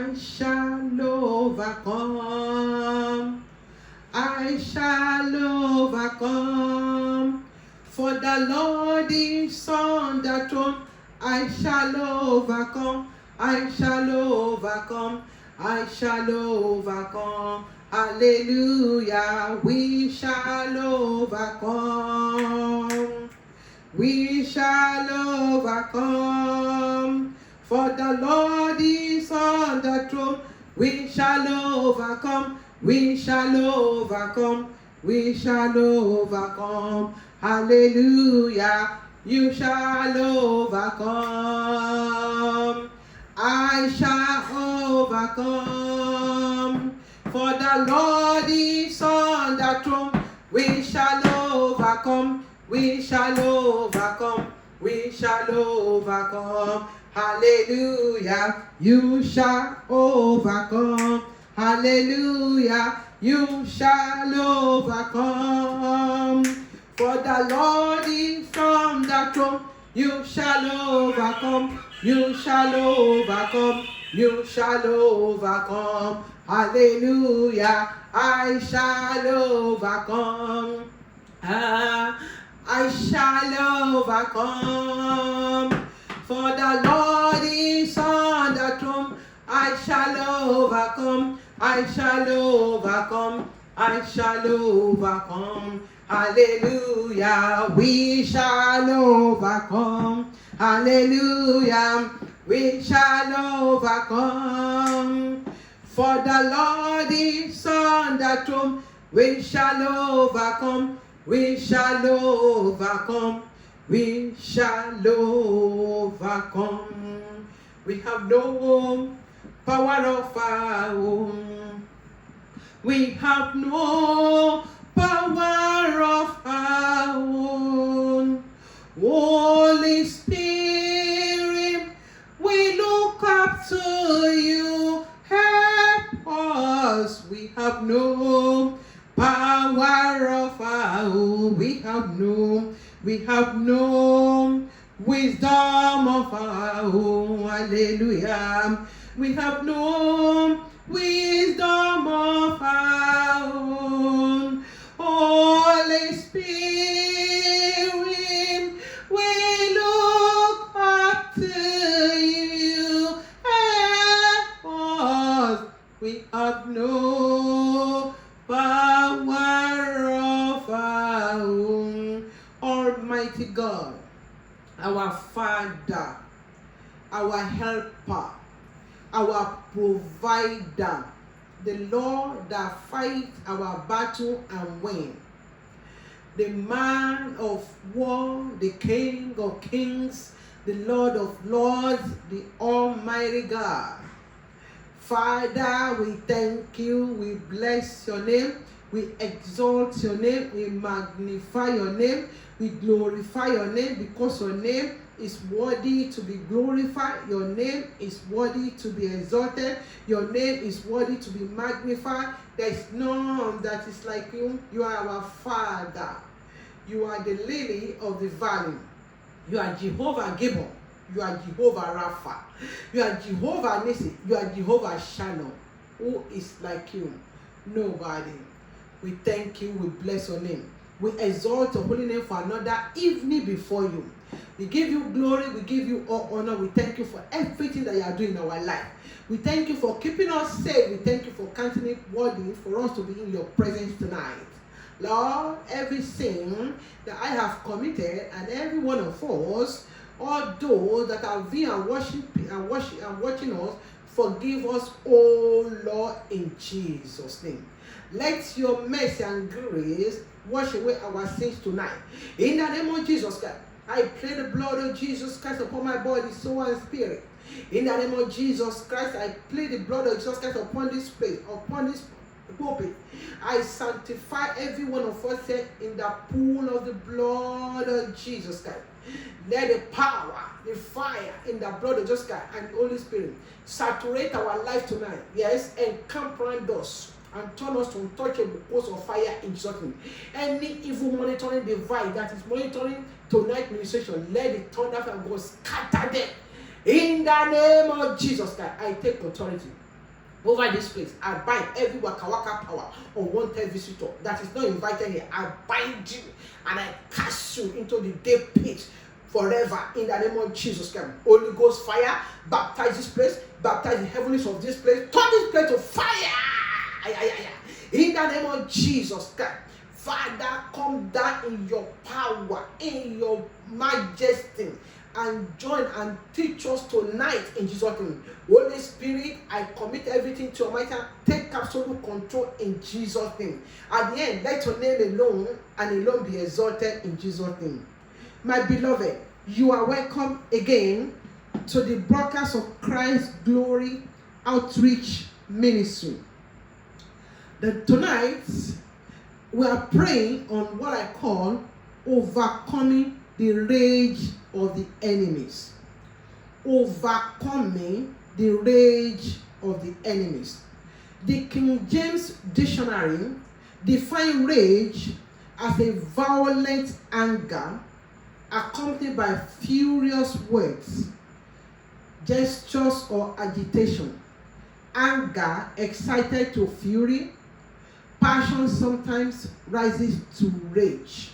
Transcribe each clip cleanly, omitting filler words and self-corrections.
I shall overcome. I shall overcome. For the Lord is on the throne. I shall overcome. I shall overcome. I shall overcome. Hallelujah. We shall overcome. We shall overcome. For the Lord is on the throne. We shall overcome. We shall overcome. We shall overcome. Hallelujah. You shall overcome. I shall overcome. For the Lord is on the throne. We shall overcome. We shall overcome. We shall overcome. Hallelujah. You shall overcome. Hallelujah. You shall overcome. For the Lord is on the throne. You shall overcome. You shall overcome. You shall overcome. Hallelujah. I shall overcome. I shall overcome. For the Lord is on the throne. I shall overcome. I shall overcome. I shall overcome. Hallelujah. We shall overcome. Hallelujah. We shall overcome. For the Lord is on the throne. We shall overcome. We shall overcome. We shall overcome. We have no power of our own. We have no power of our own. Holy Spirit, we look up to you. Help us. We have no power of our own. We have no wisdom of our own. Hallelujah. We have no wisdom of our own. Holy Spirit, we look up to you. Help us. We have no power of our own. Almighty God, our Father, our helper, our provider, the Lord that fights our battle and win, the man of war, the King of kings, the Lord of lords, the Almighty God. Father, we thank you, we bless your name, we exalt your name, we magnify your name, we glorify your name, because your name is worthy to be glorified. Your name is worthy to be exalted. Your name is worthy to be magnified. There is none that is like you. You are our Father. You are the lily of the valley. You are Jehovah Gibbon. You are Jehovah Rapha. You are Jehovah Nissi. You are Jehovah Shalom. Who is like you? Nobody. We thank you. We bless your name. We exalt your holy name for another evening before you. We give you glory. We give you all honor. We thank you for everything that you are doing in our life. We thank you for keeping us safe. We thank you for counting it worthy for us to be in your presence tonight. Lord, every sin that I have committed and every one of us, all those that have been and watching us, forgive us, oh Lord, in Jesus' name. Let your mercy and grace wash away our sins tonight. In the name of Jesus Christ, I plead the blood of Jesus Christ upon my body, soul, and spirit. In the name of Jesus Christ, I plead the blood of Jesus Christ upon this place, upon this pulpit. I sanctify every one of us here in the pool of the blood of Jesus Christ. Let the power, the fire in the blood of Jesus Christ and the Holy Spirit saturate our life tonight. Yes, and camp around us and turn us to untouchable coals of fire in Jesus' name. Any evil monitoring device that is monitoring tonight's ministration, let the thunder of God scatter them. In the name of Jesus Christ, I take authority. over this place. I bind every waka waka power, unwanted visitor that is not invited here. I bind you and I cast you into the deep pit forever in the name of Jesus Christ. Holy Ghost fire, baptize this place, baptize the heavens of this place, turn this place to fire. In the name of Jesus Christ. Father, come down in your power, in your majesty, and join and teach us tonight in Jesus' name. Holy Spirit, I commit everything to your mighty hand. Take absolute control in Jesus' name. At the end, let your name alone and alone be exalted in Jesus' name. My beloved, you are welcome again to the broadcast of Christ Glory Outreach Ministry. Tonight, we are praying on what I call overcoming the rage of the enemies. Overcoming the rage of the enemies. The King James Dictionary defines rage as a violent anger accompanied by furious words, gestures, or agitation. Anger excited to fury. Passion sometimes rises to rage.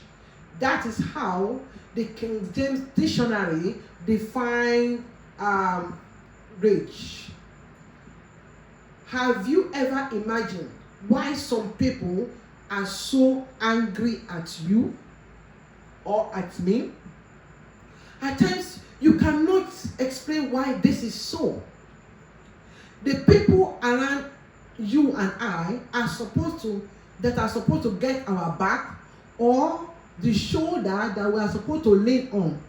That is how the King James Dictionary defines rage. Have you ever imagined why some people are so angry at you or at me? At times, you cannot explain why this is so. The people around you and I are supposed to get our back, or the shoulder that we are supposed to lean on.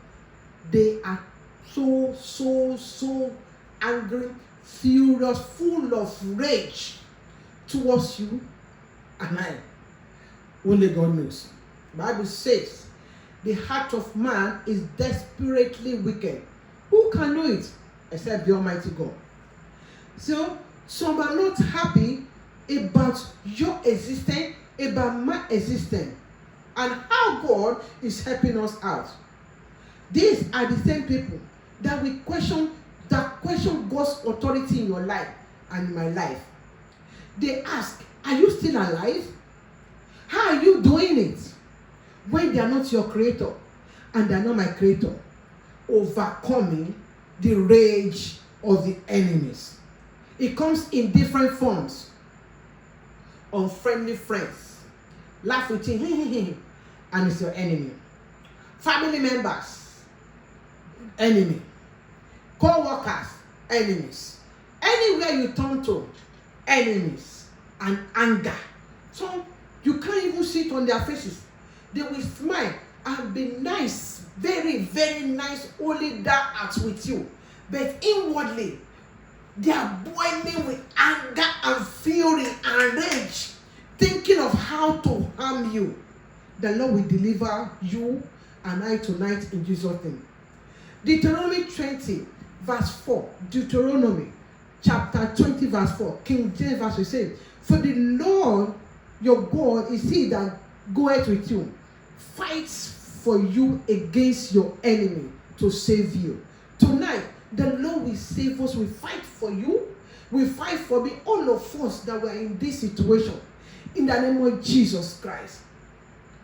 They are so angry, furious, full of rage towards you and I. Only God knows. The Bible says the heart of man is desperately wicked. Who can know it except the Almighty God? So some are not happy about your existence, about my existence, and how God is helping us out. These are the same people that we question God's authority in your life and in my life. They ask, are you still alive? How are you doing it? When they are not your creator and they are not my creator. Overcoming the rage of the enemies. It comes in different forms. Unfriendly friends. Laugh with him, and it's your enemy. Family members, enemy. Co-workers, enemies. Anywhere you turn to, enemies. And anger. So you can't even see it on their faces. They will smile and be nice, very, very nice, only that act with you. But inwardly, they are boiling with anger and fury and rage, thinking of how to harm you. The Lord will deliver you and I tonight in Jesus' name. Deuteronomy 20, verse 4. Deuteronomy chapter 20, verse 4. King James verse says, for the Lord your God is he that goeth with you, fights for you against your enemy to save you. Tonight, the Lord will save us, will fight for you, will fight for me, all of us that were in this situation. In the name of Jesus Christ.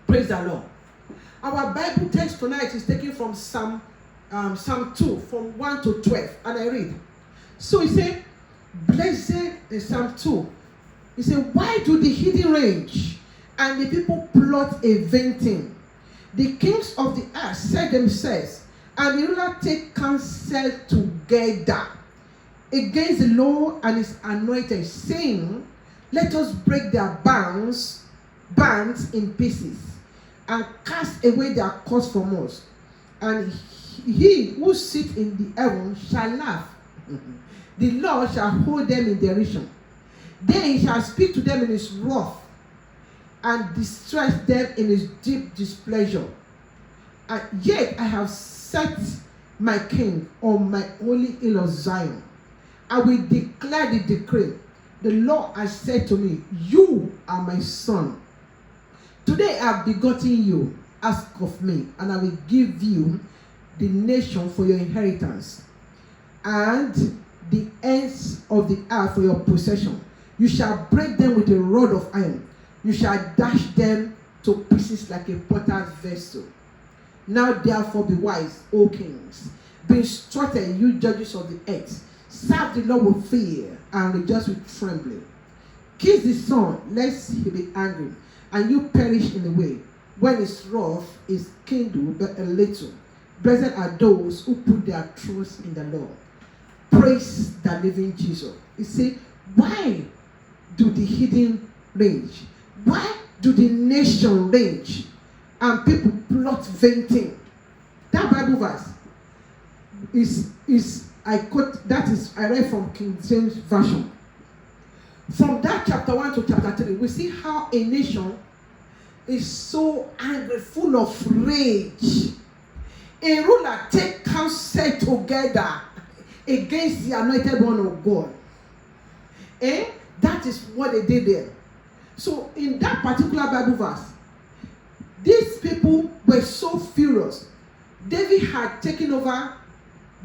Praise the Lord. Our Bible text tonight is taken from Psalm 2, from 1 to 12. And I read. So he said, blessed is Psalm 2. He said, why do the heathen rage and the people plot a vain thing? The kings of the earth set themselves, and the ruler take counsel together against the Lord and his anointed, saying, let us break their bands in pieces, and cast away their cords from us. And he who sits in the heaven shall laugh. The Lord shall hold them in derision. Then he shall speak to them in his wrath, and distress them in his deep displeasure. And yet I have set my king on my holy hill of Zion. I will declare the decree. The Lord has said to me, you are my son. Today I have begotten you. Ask of me, and I will give you the nation for your inheritance, and the ends of the earth for your possession. You shall break them with a rod of iron. You shall dash them to pieces like a potter's vessel. Now therefore be wise, O kings. Be instructed, you judges of the earth. Serve the Lord with fear and rejoice with trembling. Kiss the Son, lest he be angry, and you perish in the way. When his wrath is kindled but a little. Blessed are those who put their trust in the Lord. Praise the living Jesus. He said, why do the heathen rage? Why do the nation rage? And people plot vain things. That Bible verse is I quote, that is, I read from King James Version. From that chapter 1 to chapter 3, we see how a nation is so angry, full of rage. A ruler take counsel together against the anointed one of God. And that is what they did there. So in that particular Bible verse, these people were so furious. David had taken over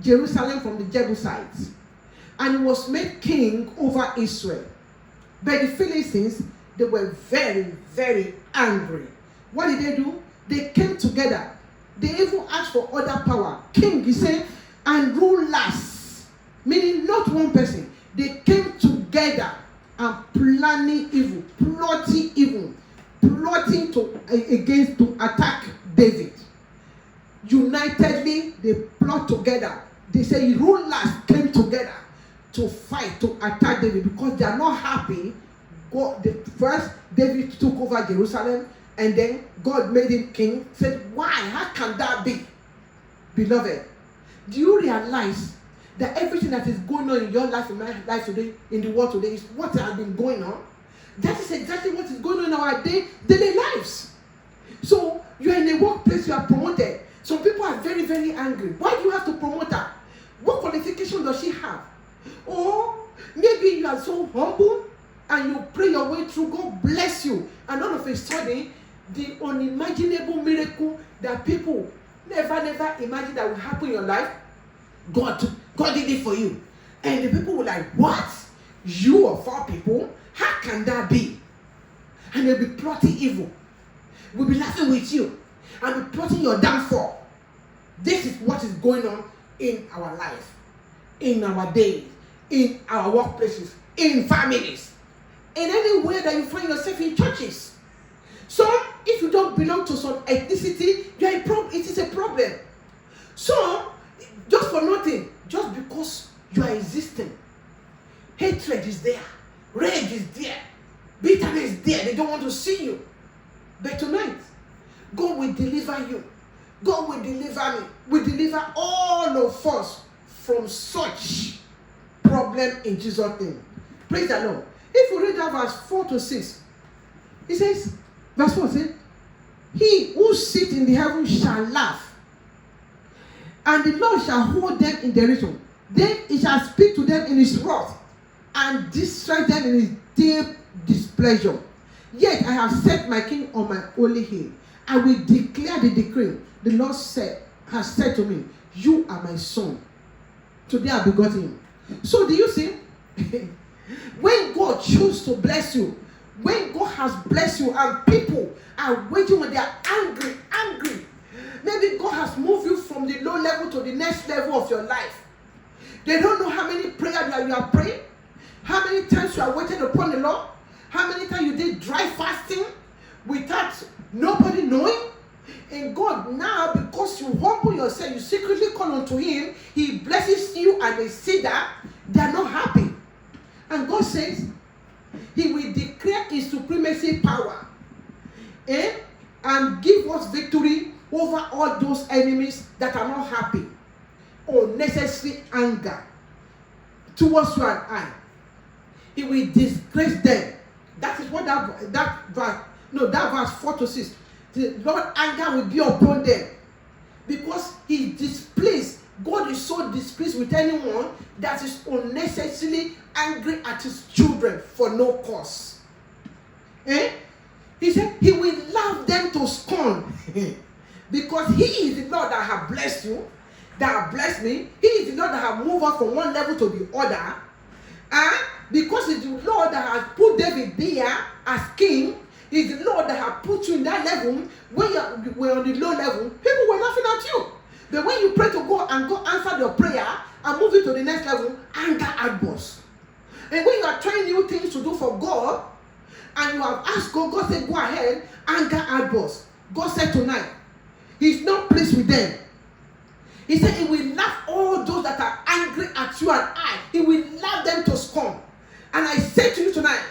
Jerusalem from the Jebusites, and he was made king over Israel. But the Philistines, they were very, very angry. What did they do? They came together. They even asked for other power. King, he said, and rulers, meaning not one person. They came together and planning evil, plotting to attack David. Unitedly, they plot together. They say rulers came together to fight, to attack David, because they are not happy. First, David took over Jerusalem, and then God made him king. Said, why? How can that be? Beloved, do you realize that everything that is going on in your life, in my life today, in the world today, is what has been going on? That is exactly what is going on in our daily lives. So, you are in a workplace, you are promoted. Some people are very, very angry. Why do you have to promote her? What qualification does she have? Or maybe you are so humble and you pray your way through, God bless you. And all of a sudden, the unimaginable miracle that people never imagined that will happen in your life, God did it for you. And the people were like, what? You of all people? How can that be? And they'll be plotting evil. We'll be laughing with you. And be plotting your downfall. This is what is going on in our life, in our days, in our workplaces, in families, in any way that you find yourself in churches. So, if you don't belong to some ethnicity, it is a problem. So, just for nothing, just because you are existing, hatred is there, rage is there, bitterness is there. They don't want to see you. But tonight, God will deliver you. God will deliver me. Will deliver all of us from such problem in Jesus' name. Praise the Lord. If you read that verse 4 to 6, it says, verse 4 says, he who sits in the heavens shall laugh, and the Lord shall hold them in derision. Then he shall speak to them in his wrath, and destroy them in his deep displeasure. Yet I have set my king on my holy hill. I will declare the decree. The Lord has said to me, you are my son. Today I begot him. So do you see? When God chooses to bless you, when God has blessed you and people are waiting when they are angry, maybe God has moved you from the low level to the next level of your life. They don't know how many prayers you are praying, how many times you are waiting upon the Lord, how many times you did dry fasting without nobody knowing. And God now, because you humble yourself, you secretly call unto him, he blesses you, and they see that they are not happy. And God says he will declare his supremacy power and give us victory over all those enemies that are not happy. Unnecessary anger towards you and I. He will disgrace them. That is what that verse 4 to 6. The Lord anger will be upon them, because he displeased. God is so displeased with anyone that is unnecessarily angry at his children for no cause. He said he will laugh them to scorn because he is the Lord that has blessed you. that has blessed me. He is the Lord that has moved us from one level to the other. And because it's the Lord that has put David there as king, it's the Lord that has put you in that level. When you were on the low level, people were laughing at you. But when you pray to God and God answered your prayer and move it to the next level, anger outbursts. And when you are trying new things to do for God, and you have asked God, God said, go ahead, anger outbursts. God said tonight, He's not pleased with them. He said He will laugh all those that are angry at you and I. He will laugh them to scorn. And I say to you tonight,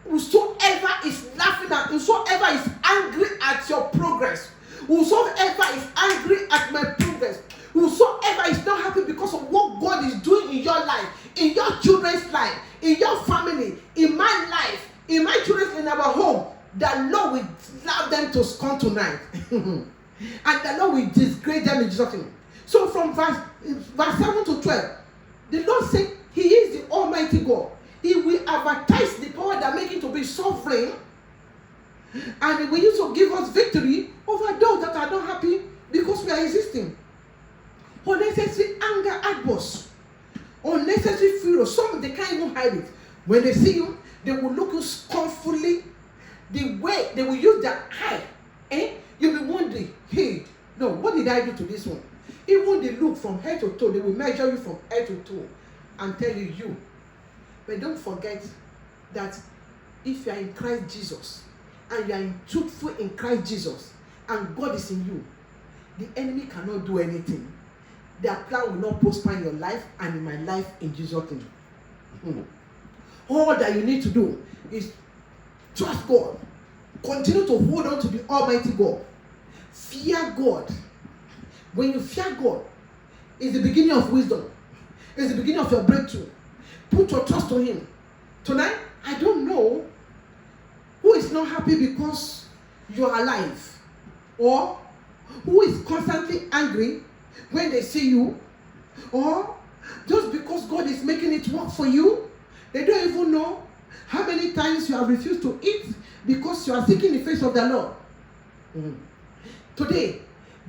whosoever is laughing at, whosoever is angry at your progress, whosoever is angry at my progress, whosoever is not happy because of what God is doing in your life, in your children's life, in your family, in my life, in my children's, in our home, the Lord will allow them to scorn tonight. And the Lord will disgrace them in Jesus' name. So from verse 7 to 12, the Lord said He is the Almighty God. He will advertise the power that makes Him to be sovereign, and He will also give us victory over those that are not happy because we are existing. Unnecessary anger outbursts, unnecessary fury. Some they can't even hide it. When they see you, they will look you scornfully. The way they will use their eye, you'll be wondering, hey, no, what did I do to this one? Even they look from head to toe, they will measure you from head to toe and tell you. But don't forget that if you are in Christ Jesus and you are truthful in Christ Jesus and God is in you, the enemy cannot do anything. Their plan will not prosper in your life and in my life in Jesus' name. All that you need to do is trust God. Continue to hold on to the Almighty God. Fear God. When you fear God, it's the beginning of wisdom. It's the beginning of your breakthrough. Put your trust on Him. Tonight, I don't know who is not happy because you are alive, or who is constantly angry when they see you, or just because God is making it work for you. They don't even know how many times you have refused to eat because you are seeking the face of the Lord. Today,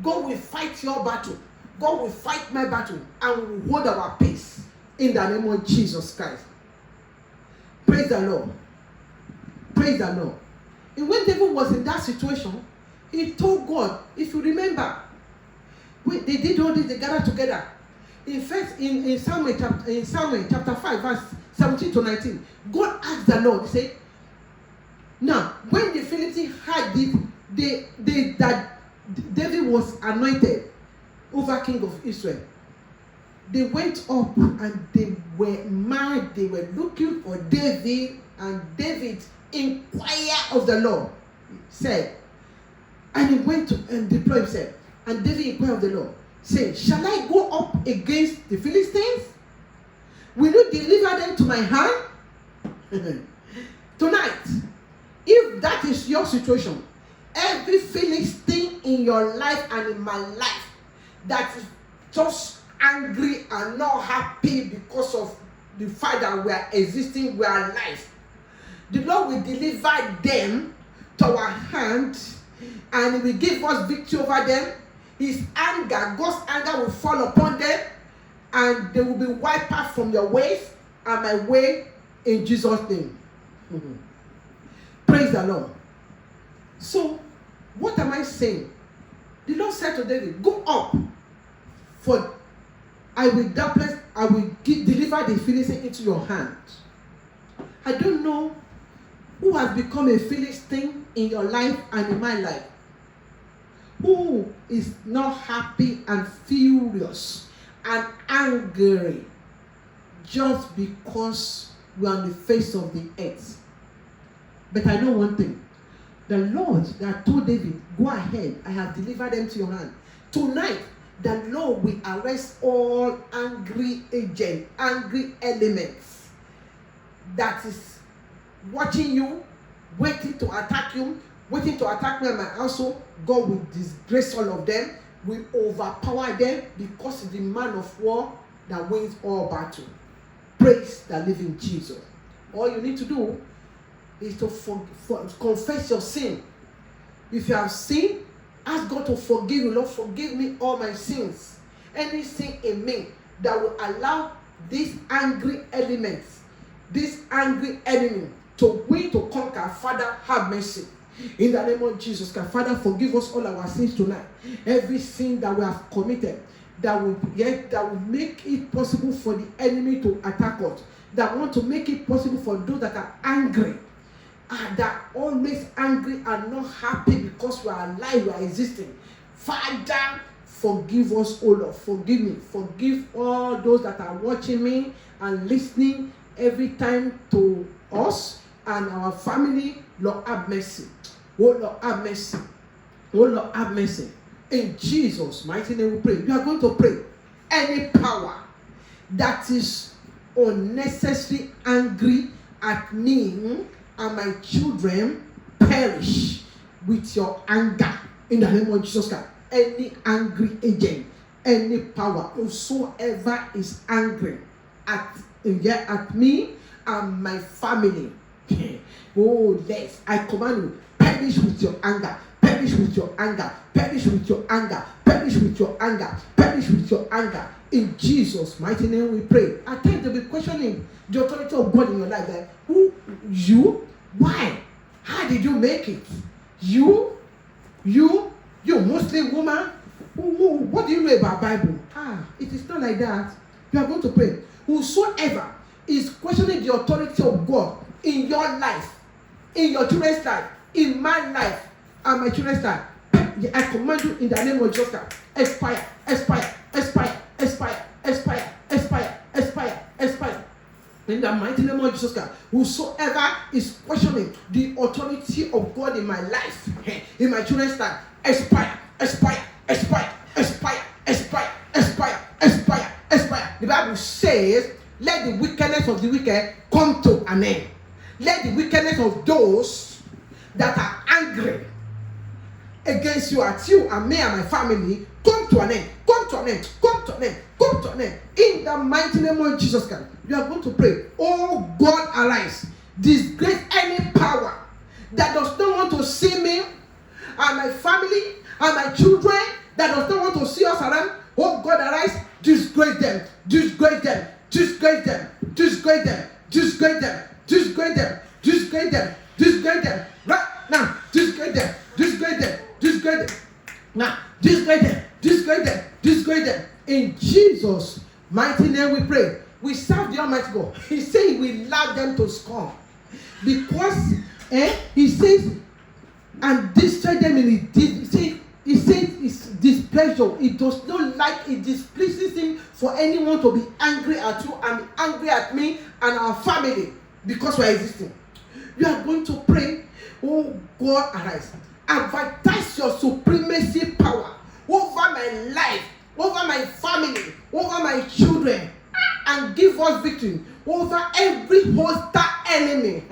God will fight your battle. God will fight my battle, and we will hold our peace in the name of Jesus Christ. Praise the Lord. Praise the Lord. And when David was in that situation, he told God, if you remember, when they did all this, they gathered together. In Samuel chapter 5, verse 17 to 19, God asked the Lord, he said, now, when the Philistines heard that David was anointed over king of Israel, they went up and they were mad. They were looking for David, and David inquired of the Lord, said, and he went to and deployed himself. And David inquired of the Lord, saying, shall I go up against the Philistines? Will you deliver them to my hand? Tonight, if that is your situation, every Philistine in your life and in my life that is just angry and not happy because of the fact that we are existing, we are alive, the Lord will deliver them to our hand, and He will give us victory over them. His anger, God's anger will fall upon them, and they will be wiped out from your ways and my way in Jesus' name. Praise the Lord. So, what am I saying? The Lord said to David, go up, for I will deliver the Philistine into your hand. I don't know who has become a Philistine in your life and in my life. Who is not happy and furious and angry just because we are on the face of the earth. But I know one thing. The Lord that told David, go ahead, I have delivered them to your hand. Tonight, the Lord will arrest all angry agents, angry elements that is watching you, waiting to attack you, waiting to attack me and my household. God will disgrace all of them, will overpower them, because He's the man of war that wins all battle. Praise the living Jesus. All you need to do is to confess your sin. If you have sinned, ask God to forgive you. Lord, forgive me all my sins. anything in me that will allow these angry elements, this angry enemy to win, to conquer, Father, have mercy. In the name of Jesus Christ, Father, forgive us all our sins tonight. Every sin that we have committed that will make it possible for the enemy to attack us, that want to make it possible for those that are angry, that are always angry and not happy because we are alive, we are existing. Father, forgive us, O Lord. Forgive me. Forgive all those that are watching me and listening every time to us and our family. Lord, have mercy. Oh Lord, have mercy. Oh Lord, have mercy. In Jesus' mighty name we pray. We are going to pray. Any power that is unnecessarily angry at me and my children, perish with your anger. In the name of Jesus Christ. Any angry agent, any power, whosoever is angry at me and my family. Oh, yes, I command you, perish with your anger, perish with your anger, perish with your anger, perish with your anger, perish with your anger. In Jesus' mighty name we pray. I think they'll be questioning the authority of God in your life. Like, who? You? Why? How did you make it? You Muslim woman? What do you know about Bible? It is not like that. You are going to pray. Whosoever is questioning the authority of God in your life, in your children's life, in my life, and my children's life, I command you in the name of Jesus Christ, expire, expire, expire, expire, expire, expire, expire, expire. In the mighty name of Jesus Christ, whosoever is questioning the authority of God in my life, in my children's life, expire, expire, expire, expire, expire, expire, expire, expire. The Bible says, let the wickedness of the wicked come to an end. Let the wickedness of those that are angry against you, at you and me and my family, come to an end, come to an end, come to an end, come to an end. In the mighty name of Jesus Christ, you are going to pray. Oh God, arise. Disgrace any power that does not want to see me and my family and my children, that does not want to see us around. Oh God, arise. Disgrace them, disgrace them, disgrace them, disgrace them, disgrace them, disgrace them, disgrace them, disgrace them. Right now, disgrace them, disgrace them, disgrace them. Now, disgrace them, disgrace them, disgrace them. In Jesus' mighty name we pray. We serve the Almighty God. He says we love them to scorn. Because he says, and destroy them in it. He says it's displeasure. It does not like, it displeases him for anyone to be angry at you and angry at me and our family because we are existing. You are going to pray, oh God, arise. Advertise your supremacy power over my life, over my family, over my children, and give us victory over every hostile enemy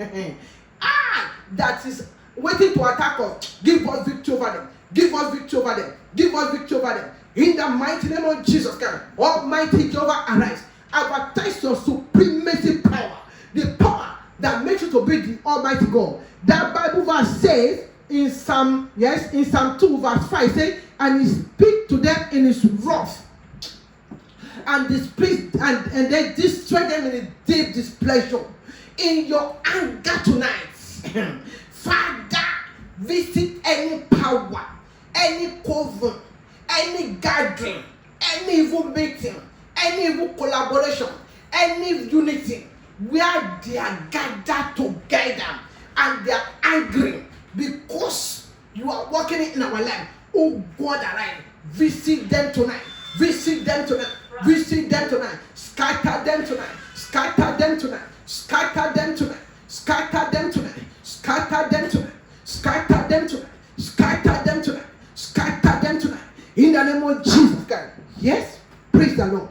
that is waiting to attack us. Give us victory over them. Give us victory over them. Give us victory over them. In the mighty name of Jesus Christ, Almighty Jehovah, arise. Advertise your supremacy power, the power that makes you to be the Almighty God. That Bible verse says in Psalm 2 verse 5, says, and he speak to them in his wrath, and displeased, and they destroy them in a deep displeasure. In your anger tonight, Father, visit any power, any coven, any gathering, any evil meeting, any evil collaboration, any unity where they are gathered together and they are angry because you are working in our life. Oh God, arise. Visit them tonight. Visit them tonight. Visit them tonight. Scatter them tonight. Scatter them tonight. Scatter them tonight. Scatter them tonight. Scatter them tonight. Scatter them tonight. Scatter them tonight. Scatter them tonight. In the name of Jesus Christ. Yes? Praise the Lord.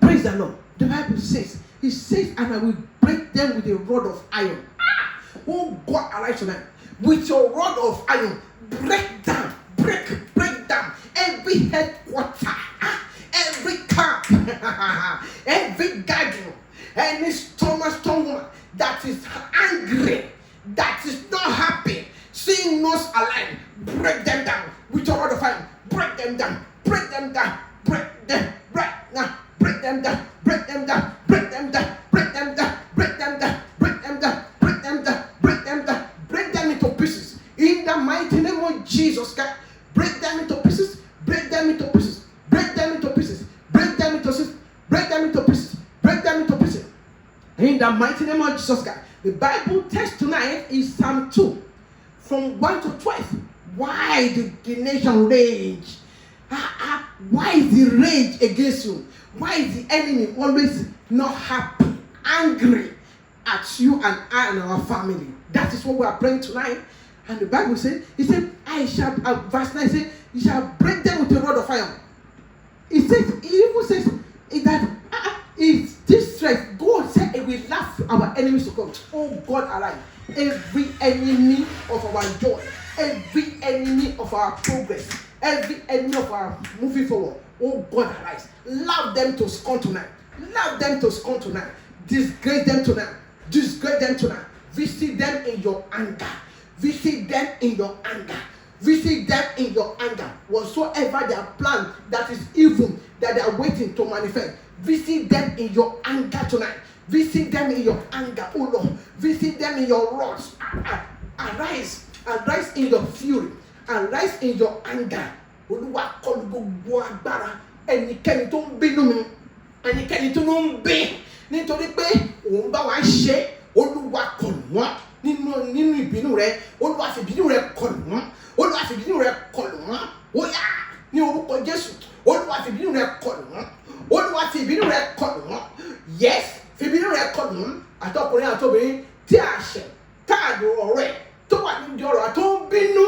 Praise the Lord. The Bible says, it says, and I will break them with a rod of iron. Oh God, arise tonight. With your rod of iron, break down, break down every headquarter, every camp, every gathering, any strong woman that is angry, that is not happy, seeing us alive. Break them down with your rod of iron. Break them down, break them down, break them right now. Break them down. Break them down. Break them down. Break them down. Break them down. Break them down. Break them down. Break them down. Break them into pieces. In the mighty name of Jesus Christ. Break them into pieces. Break them into pieces. Break them into pieces. Break them into pieces. Break them into pieces. Break them into pieces. In the mighty name of Jesus Christ. The Bible text tonight is Psalm 2 from 1 to 12. Why did the nation rage? Why is the rage against you? Why is the enemy always not happy, angry at you and I and our family? That is what we are praying tonight. And the Bible says, he said, I shall, verse 9 says, you shall break them with a rod of iron. It says, it even says that it's this strength. God said it will laugh our enemies to come. Oh God, arise. Every enemy of our joy, every enemy of our progress, every enemy of our moving forward. Oh God, arise. Love them to scorn tonight. Love them to scorn tonight. Disgrace them tonight. Disgrace them tonight. Visit them in your anger. Visit them in your anger. Visit them in your anger. Whatsoever their plan that is evil, that they are waiting to manifest. Visit them in your anger tonight. Visit them in your anger, oh Lord. Visit them in your wrath. Arise. Arise in your fury. Arise in your anger. Olúwa kọlù gbogbo agbára ẹnikẹ́ni tó ń bínú mi, ẹnikẹ́ni tó ń bí nítorí pé òun bá wa ṣe. Olúwa kọlù wọ́n nínú ìbínú rẹ. Olúwa fi ìbínú rẹ kọlù wọ́n. Olúwa fi ìbínú rẹ kọlù wọ́n. Ó yá ní orúkọ Jésù. Olúwa fi ìbínú rẹ kọlù wọ́n. Olúwa fi ìbínú rẹ kọlù wọ́n. Yes, fi ìbínú rẹ kọlù wọ́n. Àtọkùnrin àtobìnrin tí a ṣẹ̀ táàdù ọ̀rọ̀ ẹ̀ tó wà níbi ọ̀rọ̀ tó ń bínú.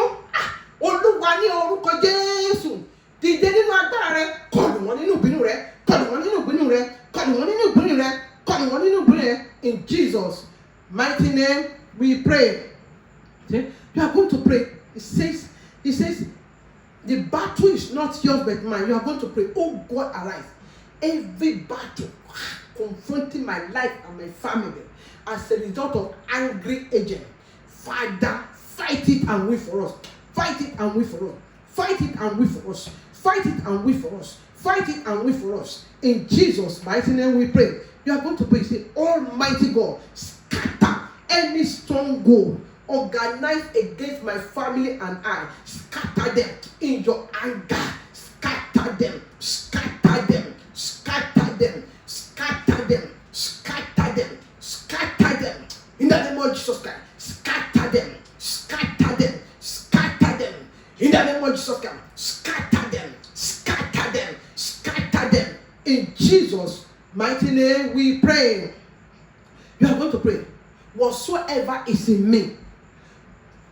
Olúwa ní orúkọ Jésù dìde nínú agbára rẹ, kọlù wọ́n nínú ìbínú rẹ, kọlù wọ́n nínú ìbínú rẹ, kọlù wọ́n nínú ìbínú rẹ, kọlù wọ́n nínú ìbínú rẹ. In Jesus' mighty name we pray. Okay? You are going to pray. It says, the battle is not yours but mine. You are going to pray. Oh God, arise. Every battle confronting my life and my family as a result of angry agent, Father, fight it and win for us. Fight it and win for us. Fight it and win for us. Fight it and win for us. Fight it and win for us. In Jesus' mighty name we pray. You are going to pray. Say, Almighty God, scatter any stronghold organized against my family and I. Scatter them in your anger. Scatter them. Scatter them. Scatter them. Scatter them. Scatter them. Scatter them. In the name of Jesus Christ. Scatter them. Scatter them. Scatter them. In the name of Jesus Christ. Scatter them. Scatter them. Scatter them. In Jesus' mighty name we pray. You are going to pray. Whatsoever is in me,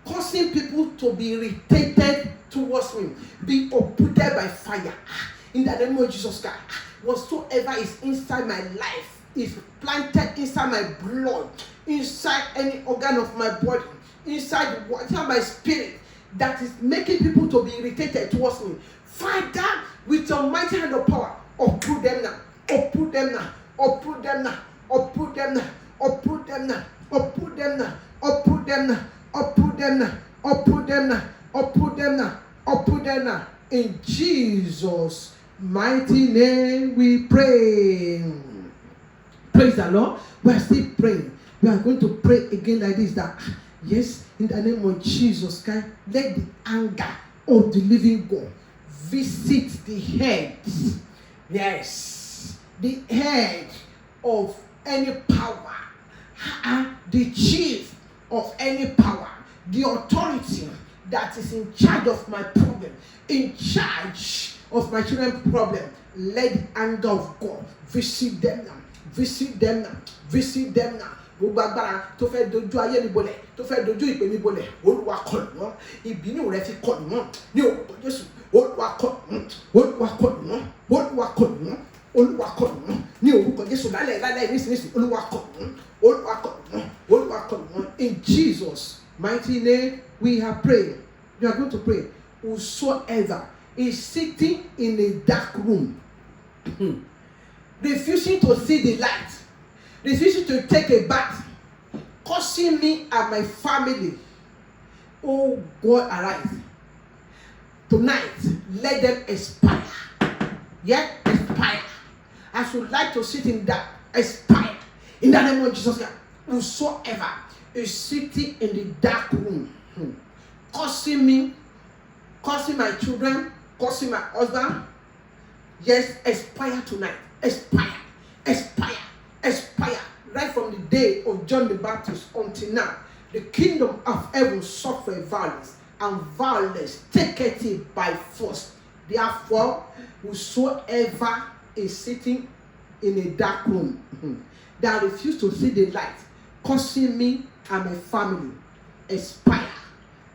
causing people to be irritated towards me, be uprooted by fire. In the name of Jesus Christ. Whatsoever is inside my life is planted inside my blood, inside any organ of my body, inside my spirit that is making people to be irritated towards me. Father, with your mighty hand of power, uproot them now. Uproot them now. Uproot them now. Uproot them now. Uproot them now. Uproot them now. Uproot them now. Uproot them now. Uproot them now. Uproot them now. Uproot them now. In Jesus' mighty name we pray. Praise the Lord. We are still praying. We are going to pray again like this. That yes, in the name of Jesus Christ, let the anger of the living God visit the head. Yes, the head of any power, the chief of any power, the authority that is in charge of my problem, in charge of my children's problem. Let the anger of God visit them now. Visit them now. Visit them now. Gbogbo agbára tó fẹ́ dojú ayé mi bolẹ̀, tó fẹ́ dojú ìpè mi bolẹ̀, Olúwa kọlù wọ́n. Ìbínú rẹ̀ fi kọlù wọ́n. Ní orúkọ Jésù, Olúwa kọlù wọ́n. Olúwa kọlù wọ́n. Olúwa kọlù wọ́n. Olúwa kọlù wọ́n. Ní orúkọ Jésù, lálẹ́ nísinsìnyí, Olúwa kọlù wọ́n. Olúwa kọlù wọ́n. Olúwa kọlù wọ́n. In Jesus' mighty name we have prayed. You are going to pray. Whosoever is sitting in a dark room, refusing to see the light, refusing to take a bath, causing me and my family, oh God, arise. Tonight, let them expire. Yeah, expire. expire. As you like to sit in that, expire. In the name of Jesus, whosoever is sitting in the dark room, causing me, causing my children, causing my husband, yes, expire tonight. Expire. Expire. Expire. Right from the day of John the Baptist until now, the kingdom of heaven suffered violence, and violence taketh it by force. Therefore, whosoever is sitting in a dark room that refuse to see the light, causing me and my family, expire.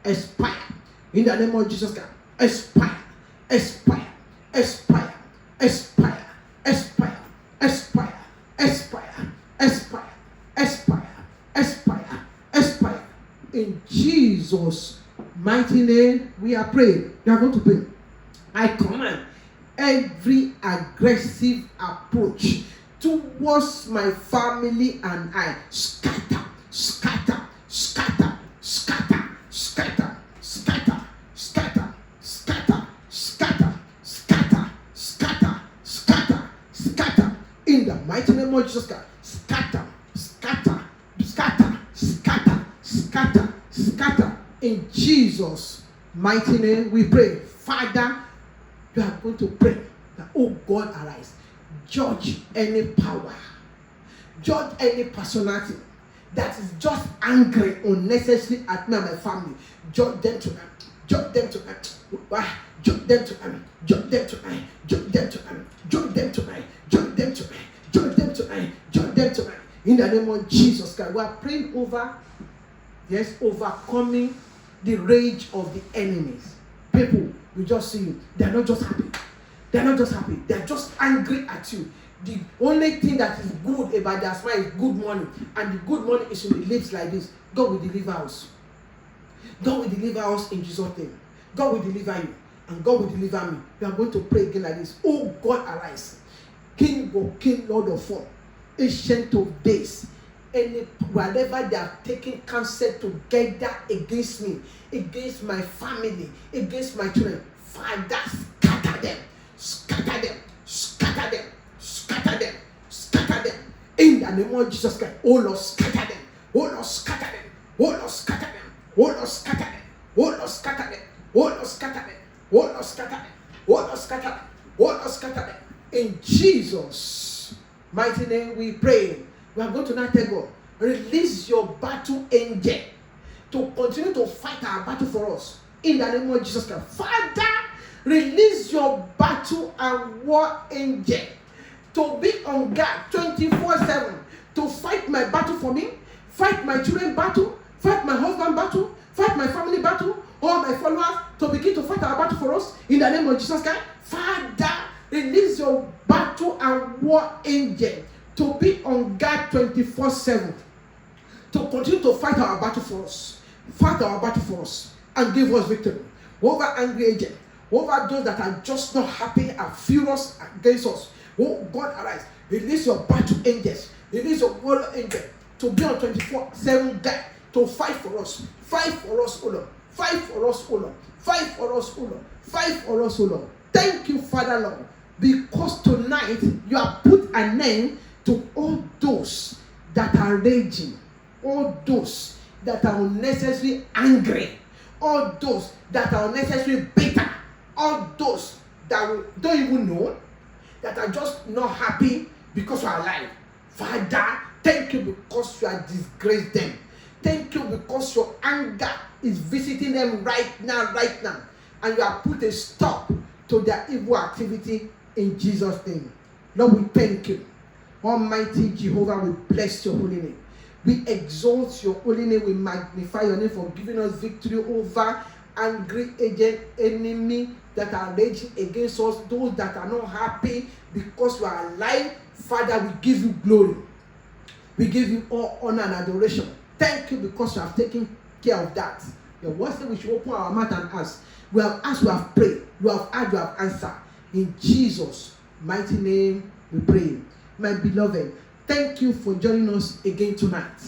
Expire. In the name of Jesus Christ, expire. Expire. Expire. Expire. Expire. Expire. Expire. Expire. Expire. Expire. Expire. In Jesus' mighty name, we are praying. We are going to pray. I command every aggressive approach towards my family and I, scatter, scatter, scatter, scatter, scatter, scatter, scatter, scatter, scatter, scatter, scatter, scatter, scatter. In the mighty name of Jesus Christ, scatter, scatter, scatter, scatter, scatter, scatter. In Jesus' mighty name, we pray. Father, you are going to pray that, oh God, arise. Judge any power, judge any personality that is just angry unnecessarily at me and my family. Judge them tonight. Judge them tonight. Judge them tonight. Judge them tonight. Judge them tonight. Judge them tonight. Judge them tonight. Judge them tonight. Judge them tonight. In the name of Jesus Christ, we are praying over, yes, overcoming the rage of the enemies. People, we just see you. They are not just happy. They are not just happy. They are just angry at you. The only thing that is good about their smile is good money. And the good money is in the lips like this. God will deliver us. God will deliver us in Jesus' name. God will deliver you. And God will deliver me. We are going to pray again like this. Oh God, arise. King of King, Lord of all, Ancient of Days. Whatever they are taking counsel together against me, against my family, against my children, Father, scatter them, scatter them, scatter them, scatter them, scatter them. In the name of Jesus Christ, oh Lord, scatter them, oh Lord, scatter them, oh Lord, scatter them, oh Lord, scatter them, oh Lord, scatter them, oh Lord, scatter them, oh Lord, scatter them, oh Lord, scatter them, oh Lord, scatter them. In Jesus' mighty name we pray. We are going to now tell God, release your battle angel to continue to fight our battle for us. In the name of Jesus Christ. Father, release your battle and war angel to be on guard 24/7 to fight my battle for me, fight my children battle, fight my husband battle, fight my family battle, all my followers to begin to fight our battle for us. In the name of Jesus Christ. Father, release your battle and war angel to be on guard 24/7 to continue to fight our battle for us, fight our battle for us, and give us victory over angry agents, over those that are just not happy and furious against us. Oh God, arise. Release your battle angels, release your warrior angel to be on 24/7 guard to fight for us. Fight for us, O Lord. Fight for us, O Lord. Fight for us, O Lord. Fight for us, O Lord. Thank you, Father Lord, because tonight you have put an end to all those that are raging, all those that are unnecessarily angry, all those that are unnecessarily bitter, all those that we don't even know, that are just not happy because we are alive. Father, thank you because you have disgraced them. Thank you because your anger is visiting them right now, and you have put a stop to their evil activity in Jesus' name. Lord, we thank you. Almighty Jehovah, we bless your holy name. We exalt your holy name. We magnify your name for giving us victory over angry agent, enemy that are raging against us, those that are not happy because we are alive. Father, we give you glory. We give you all honor and adoration. Thank you because you have taken care of that. Your word says we should open our mouth and ask. We have asked, we have prayed. You have asked, you have answered. In Jesus' mighty name we pray. My beloved, thank you for joining us again tonight.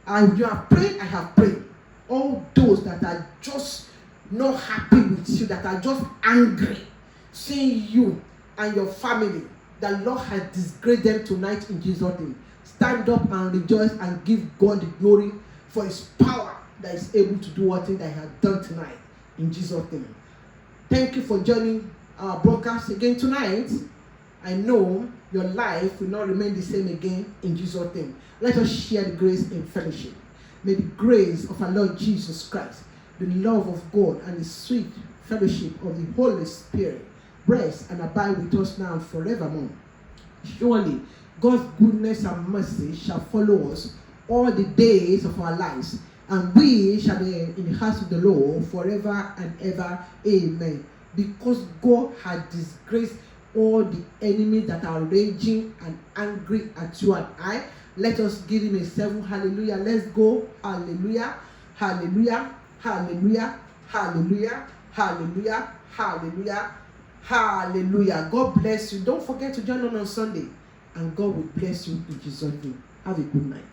You have prayed, I have prayed. All those that are just not happy with you, that are just angry, seeing you and your family, the Lord has disgraced them tonight in Jesus' name. Stand up and rejoice and give God the glory for his power that is able to do what thing that he has done tonight in Jesus' name. Thank you for joining our broadcast again tonight. I know your life will not remain the same again in Jesus' name. Let us share the grace in fellowship. May the grace of our Lord Jesus Christ, the love of God, and the sweet fellowship of the Holy Spirit rest and abide with us now and forevermore. Surely God's goodness and mercy shall follow us all the days of our lives, and we shall be in the house of the Lord forever and ever. Amen. Because God had disgraced all the enemies that are raging and angry at you and I. Let us give him a 7 hallelujah. Let's go. Hallelujah. Hallelujah. Hallelujah. Hallelujah. Hallelujah. Hallelujah. Hallelujah. God bless you. Don't forget to join on Sunday, and God will bless you in Jesus' name. Have a good night.